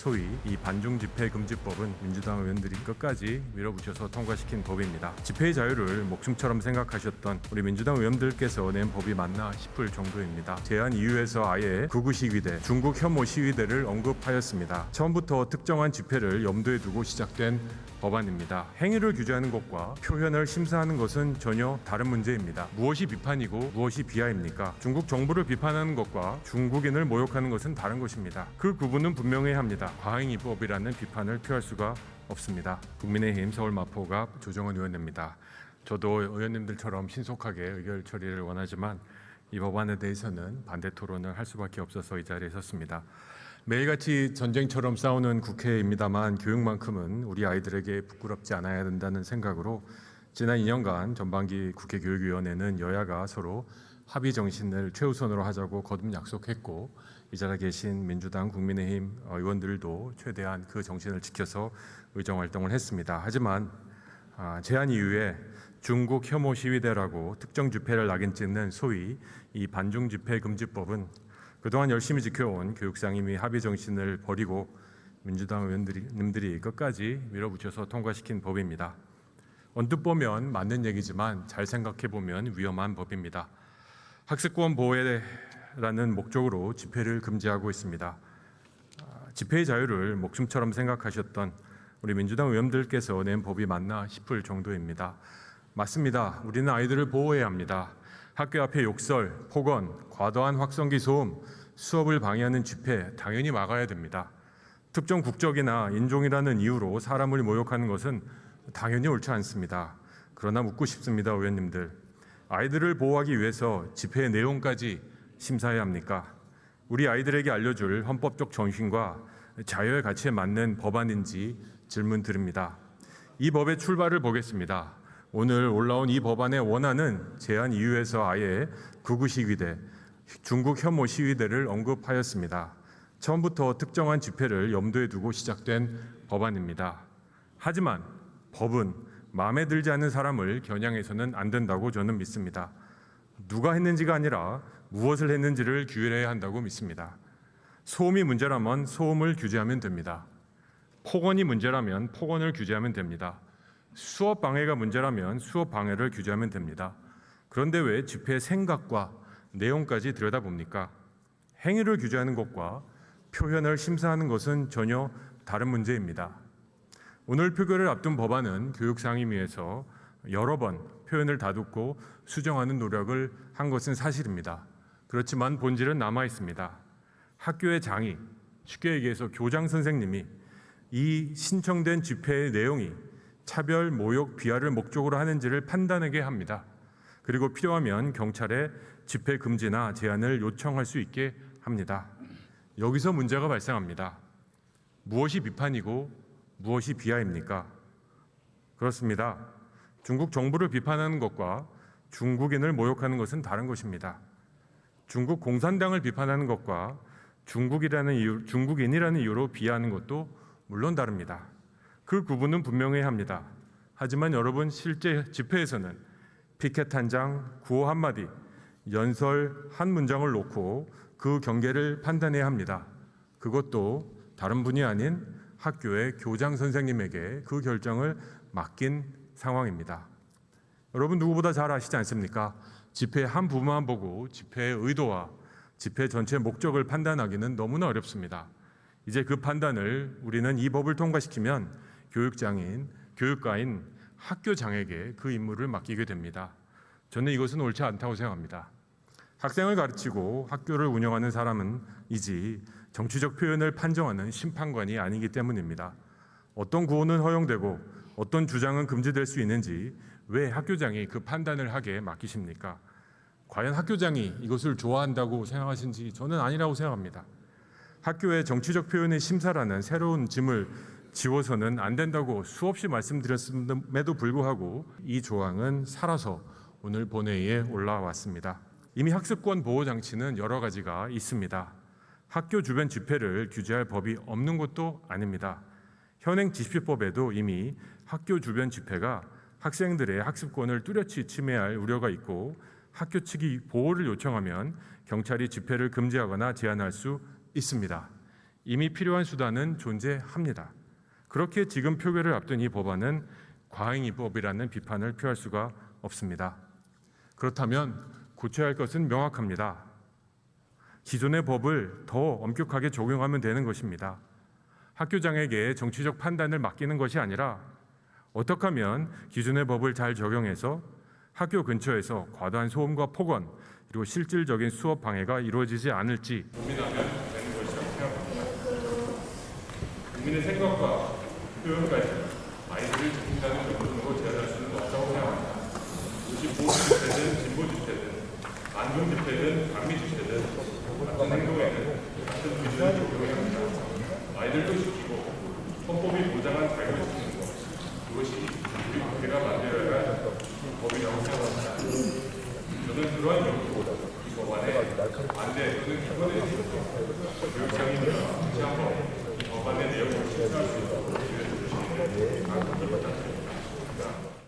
소위 이 반중 집회 금지법은 민주당 의원들이 끝까지 밀어붙여서 통과시킨 법입니다. 집회의 자유를 목숨처럼 생각하셨던 우리 민주당 의원들께서 낸 법이 맞나 싶을 정도입니다. 제한 이유에서 아예 극우 시위대, 중국 혐오 시위대를 언급하였습니다. 처음부터 특정한 집회를 염두에 두고 시작된 법안입니다. 행위를 규제하는 것과 표현을 심사하는 것은 전혀 다른 문제입니다. 무엇이 비판이고 무엇이 비하입니까? 중국 정부를 비판하는 것과 중국인을 모욕하는 것은 다른 것입니다. 그 구분은 분명해야 합니다. 과잉위법이라는 비판을 피할 수가 없습니다. 국민의힘 서울마포갑 조정원 의원입니다. 저도 의원님들처럼 신속하게 의결 처리를 원하지만 이 법안에 대해서는 반대 토론을 할 수밖에 없어서 이 자리에 섰습니다. 매일같이 전쟁처럼 싸우는 국회입니다만 교육만큼은 우리 아이들에게 부끄럽지 않아야 된다는 생각으로 지난 2년간 전반기 국회교육위원회는 여야가 서로 합의 정신을 최우선으로 하자고 거듭 약속했고 이 자리에 계신 민주당, 국민의힘 의원들도 최대한 그 정신을 지켜서 의정활동을 했습니다. 하지만 제한 이후에 중국 혐오 시위대라고 특정 집회를 낙인 찍는 소위 이 반중 집회 금지법은 그동안 열심히 지켜온 교육상임위 합의 정신을 버리고 민주당 의원님들이 끝까지 밀어붙여서 통과시킨 법입니다. 언뜻 보면 맞는 얘기지만 잘 생각해 보면 위험한 법입니다. 학습권 보호라는 목적으로 집회를 금지하고 있습니다. 집회의 자유를 목숨처럼 생각하셨던 우리 민주당 의원들께서 낸 법이 맞나 싶을 정도입니다. 맞습니다. 우리는 아이들을 보호해야 합니다. 학교 앞에 욕설, 폭언, 과도한 확성기 소음, 수업을 방해하는 집회 당연히 막아야 됩니다. 특정 국적이나 인종이라는 이유로 사람을 모욕하는 것은 당연히 옳지 않습니다. 그러나 묻고 싶습니다, 의원님들. 아이들을 보호하기 위해서 집회의 내용까지 심사해야 합니까? 우리 아이들에게 알려줄 헌법적 정신과 자유의 가치에 맞는 법안인지 질문 드립니다. 이 법의 출발을 보겠습니다. 오늘 올라온 이 법안의 원안은 제한 이유에서 아예 극우 시위대, 중국 혐오 시위대를 언급하였습니다. 처음부터 특정한 집회를 염두에 두고 시작된 법안입니다. 하지만 법은 마음에 들지 않는 사람을 겨냥해서는 안 된다고 저는 믿습니다. 누가 했는지가 아니라 무엇을 했는지를 규율해야 한다고 믿습니다. 소음이 문제라면 소음을 규제하면 됩니다. 폭언이 문제라면 폭언을 규제하면 됩니다. 수업 방해가 문제라면 수업 방해를 규제하면 됩니다. 그런데 왜 집회의 생각과 내용까지 들여다봅니까? 행위를 규제하는 것과 표현을 심사하는 것은 전혀 다른 문제입니다. 오늘 표결을 앞둔 법안은 교육상임위에서 여러 번 표현을 다듬고 수정하는 노력을 한 것은 사실입니다. 그렇지만 본질은 남아 있습니다. 학교의 장이, 쉽게 얘기해서 교장 선생님이 이 신청된 집회의 내용이 차별, 모욕, 비하를 목적으로 하는지를 판단하게 합니다. 그리고 필요하면 경찰에 집회 금지나 제한을 요청할 수 있게 합니다. 여기서 문제가 발생합니다. 무엇이 비판이고 무엇이 비하입니까? 그렇습니다. 중국 정부를 비판하는 것과 중국인을 모욕하는 것은 다른 것입니다. 중국 공산당을 비판하는 것과 중국인이라는 이유로 비하하는 것도 물론 다릅니다. 그 구분은 분명해야 합니다. 하지만 여러분, 실제 집회에서는 피켓 한 장, 구호 한마디, 연설 한 문장을 놓고 그 경계를 판단해야 합니다. 그것도 다른 분이 아닌 학교의 교장 선생님에게 그 결정을 맡긴 상황입니다. 여러분 누구보다 잘 아시지 않습니까? 집회 한 부분만 보고 집회의 의도와 집회 전체 목적을 판단하기는 너무나 어렵습니다. 이제 그 판단을 우리는 이 법을 통과시키면 교육장인, 교육가인 학교장에게 그 임무를 맡기게 됩니다. 저는 이것은 옳지 않다고 생각합니다. 학생을 가르치고 학교를 운영하는 사람은이지 정치적 표현을 판정하는 심판관이 아니기 때문입니다. 어떤 구호는 허용되고 어떤 주장은 금지될 수 있는지 왜 학교장이 그 판단을 하게 맡기십니까? 과연 학교장이 이것을 좋아한다고 생각하신지 저는 아니라고 생각합니다. 학교의 정치적 표현의 심사라는 새로운 짐을 지워서는 안 된다고 수없이 말씀드렸음에도 불구하고 이 조항은 살아서 오늘 본회의에 올라왔습니다. 이미 학습권 보호 장치는 여러 가지가 있습니다. 학교 주변 집회를 규제할 법이 없는 것도 아닙니다. 현행 집시법에도 이미 학교 주변 집회가 학생들의 학습권을 뚜렷이 침해할 우려가 있고 학교 측이 보호를 요청하면 경찰이 집회를 금지하거나 제한할 수 있습니다. 이미 필요한 수단은 존재합니다. 그렇게 지금 표결을 앞둔 이 법안은 과잉위법이라는 비판을 피할 수가 없습니다. 그렇다면 고쳐야 할 것은 명확합니다. 기존의 법을 더 엄격하게 적용하면 되는 것입니다. 학교장에게 정치적 판단을 맡기는 것이 아니라 어떻게 하면 기존의 법을 잘 적용해서 학교 근처에서 과도한 소음과 폭언 그리고 실질적인 수업 방해가 이루어지지 않을지 고민하면 되는 것이라고 생각합니다. 국민의 생각과 표현까지 아이들을 지킨다는 정도로 제한할 수는 없다고 생각합니다. 이것이 보수 집회든 진보 집회든 안동 집회든 강미 집회든 같은 행동에는 같은 기준을 적용해야 합니다. 아이들도 지키고 헌법이 보장한 자유를 지키는 것 그것이 우리 국회가 만들어야 할 법이라고 생각합니다. 저는 그러한 용도로 이 법안에 반대 또는 기본에 교육장님과 정치한법 이 법안의 내용을 실천할 수 있도록 기회를 주시는 데 감사합니다.